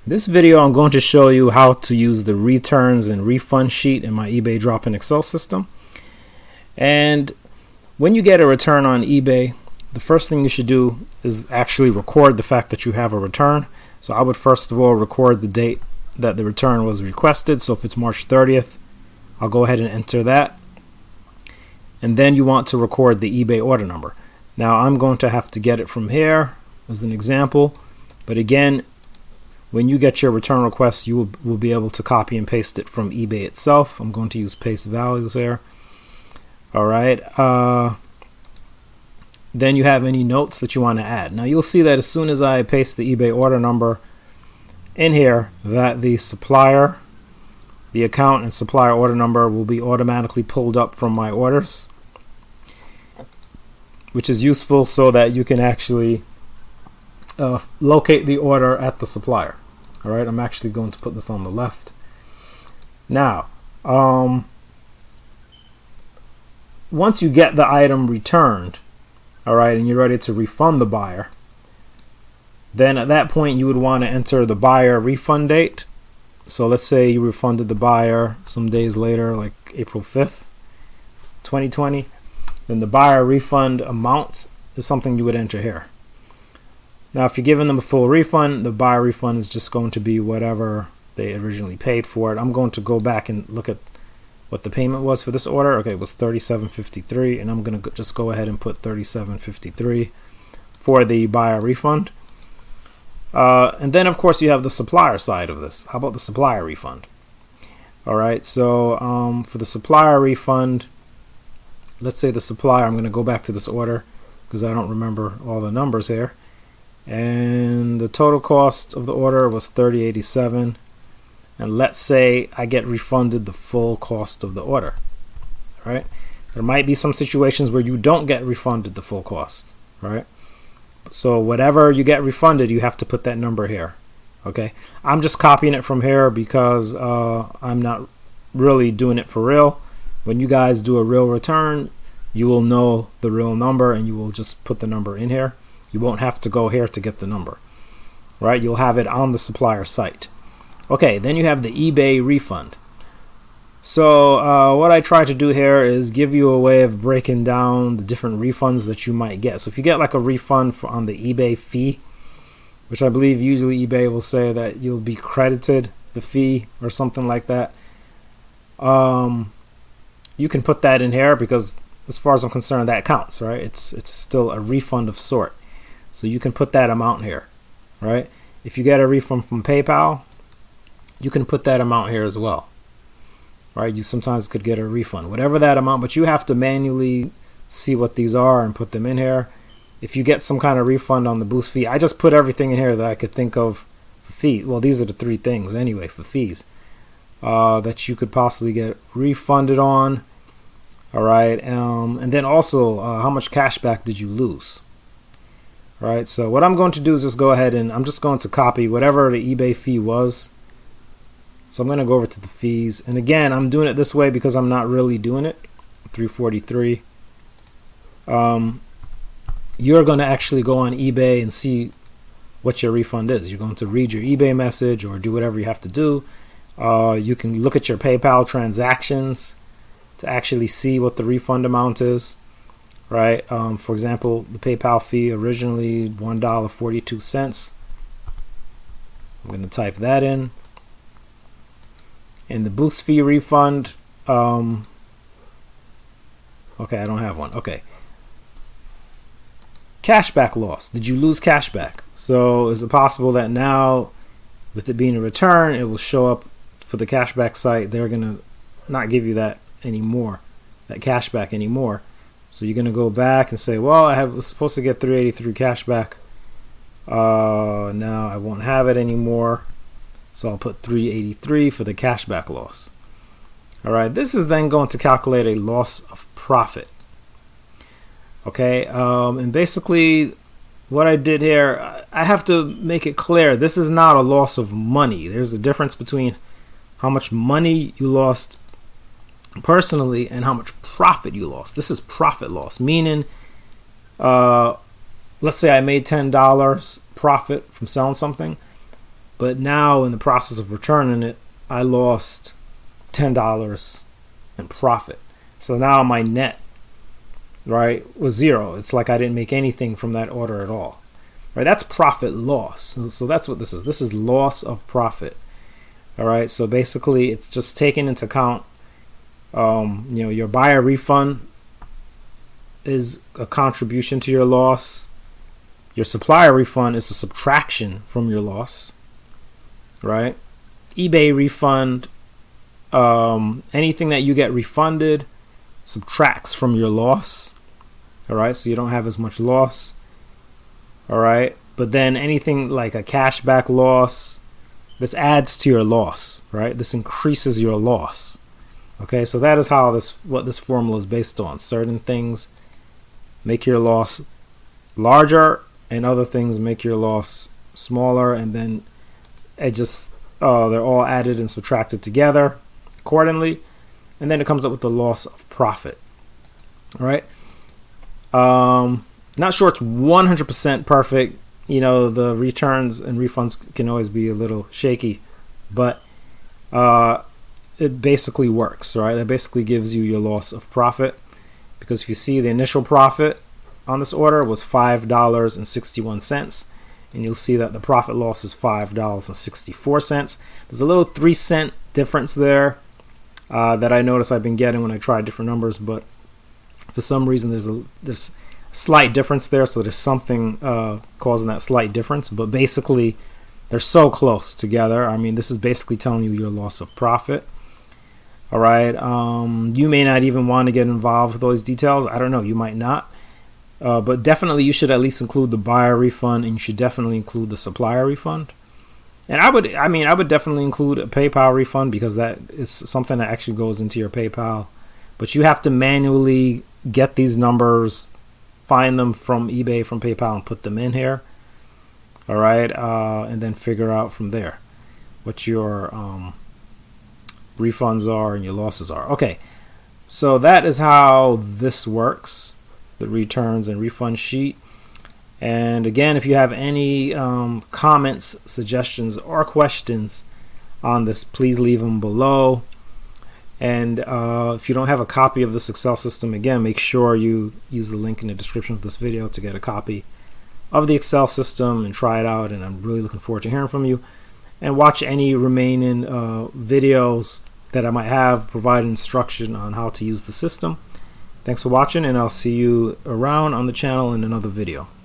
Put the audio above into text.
This video I'm going to show you how to use the returns and refund sheet in my eBay drop-in Excel system. And when you get a return on eBay, the first thing you should do is actually record the fact that you have a return. So I would first of all record the date that the return was requested. So if it's March 30th, I'll go ahead and enter that. And then you want to record the eBay order number. Now I'm going to have to get it from here as an example. But again, when you get your return request, you will be able to copy and paste it from eBay itself. I'm going to use paste values here. All right. Then you have any notes that you want to add. Now you'll see that as soon as I paste the eBay order number in here, that the supplier, the account and supplier order number will be automatically pulled up from my orders, which is useful so that you can actually locate the order at the supplier. All right, I'm actually going to put this on the left. Now, once you get the item returned, all right, and you're ready to refund the buyer, then at that point you would want to enter the buyer refund date. So let's say you refunded the buyer some days later, like April 5th, 2020. Then the buyer refund amount is something you would enter here. Now, if you're giving them a full refund, the buyer refund is just going to be whatever they originally paid for it. I'm going to go back and look at what the payment was for this order. Okay, it was $37.53, and I'm going to just go ahead and put $37.53 for the buyer refund. And then, of course, you have the supplier side of this. How about the supplier refund? All right, so for the supplier refund, let's say the supplier, I'm going to go back to this order because I don't remember all the numbers here. And the total cost of the order was $30.87. And let's say I get refunded the full cost of the order. All right. There might be some situations where you don't get refunded the full cost. All right. So whatever you get refunded, you have to put that number here. Okay. I'm just copying it from here because I'm not really doing it for real. When you guys do a real return, you will know the real number and you will just put the number in here. You won't have to go here to get the number, right? You'll have it on the supplier site. Okay, then you have the eBay refund. So what I try to do here is give you a way of breaking down the different refunds that you might get. So if you get like a refund on the eBay fee, which I believe usually eBay will say that you'll be credited the fee or something like that, you can put that in here because as far as I'm concerned, that counts, right? It's still a refund of sort. So you can put that amount here, right? If you get a refund from PayPal, you can put that amount here as well, right? You sometimes could get a refund, whatever that amount, but you have to manually see what these are and put them in here. If you get some kind of refund on the boost fee, I just put everything in here that I could think of for fee. Well, these are the three things anyway for fees that you could possibly get refunded on. All right, and then also how much cash back did you lose? All right, so what I'm going to do is just go ahead and I'm just going to copy whatever the eBay fee was. So I'm going to go over to the fees, and again, I'm doing it this way because I'm not really doing it. $343. You're going to actually go on eBay and see what your refund is. You're going to read your eBay message or do whatever you have to do. You can look at your PayPal transactions to actually see what the refund amount is, right? For example, the PayPal fee originally $1.42. I'm going to type that in. And the boost fee refund, okay, I don't have one. Okay. Cashback loss. Did you lose cashback? So is it possible that now, with it being a return, it will show up for the cashback site? They're going to not give you that anymore, that cashback anymore. So you're going to go back and say, well, I was supposed to get $383 cashback. Now I won't have it anymore. So I'll put $383 for the cashback loss. All right, this is then going to calculate a loss of profit. Okay, and basically what I did here, I have to make it clear, this is not a loss of money. There's a difference between how much money you lost personally and how much profit you lost. This is profit loss, meaning let's say I made $10 profit from selling something. But now in the process of returning it, I lost $10 in profit. So now my net, right, was zero. It's like I didn't make anything from that order at all. Right, that's profit loss. So that's what this is. This is loss of profit. All right, so basically it's just taking into account, your buyer refund is a contribution to your loss. Your supplier refund is a subtraction from your loss, right? eBay refund, anything that you get refunded subtracts from your loss. All right, so you don't have as much loss. All right, but then anything like a cashback loss, this adds to your loss, right? This increases your loss. Okay, so that is how what this formula is based on. Certain things make your loss larger, and other things make your loss smaller, and then it just they're all added and subtracted together accordingly, and then it comes up with the loss of profit. All right. Not sure it's 100% perfect. The returns and refunds can always be a little shaky, but it basically works, right? That basically gives you your loss of profit, because if you see the initial profit on this order was $5.61, and you'll see that the profit loss is $5.64. There's a little 3-cent difference there that I notice I've been getting when I try different numbers, but for some reason there's slight difference there, so there's something causing that slight difference, but basically they're so close together. I mean, this is basically telling you your loss of profit. All right, you may not even want to get involved with those details. I don't know, you might not, but definitely you should at least include the buyer refund, and you should definitely include the supplier refund. And I would definitely include a PayPal refund, because that is something that actually goes into your PayPal, but you have to manually get these numbers, find them from eBay, from PayPal, and put them in here. All right, and then figure out from there what your refunds are and your losses are. Okay, so that is how this works, the returns and refund sheet. And again, if you have any comments, suggestions, or questions on this, please leave them below. And if you don't have a copy of this Excel system, again, make sure you use the link in the description of this video to get a copy of the Excel system and try it out. And I'm really looking forward to hearing from you. And watch any remaining videos that I might have, provide instruction on how to use the system. Thanks for watching, and I'll see you around on the channel in another video.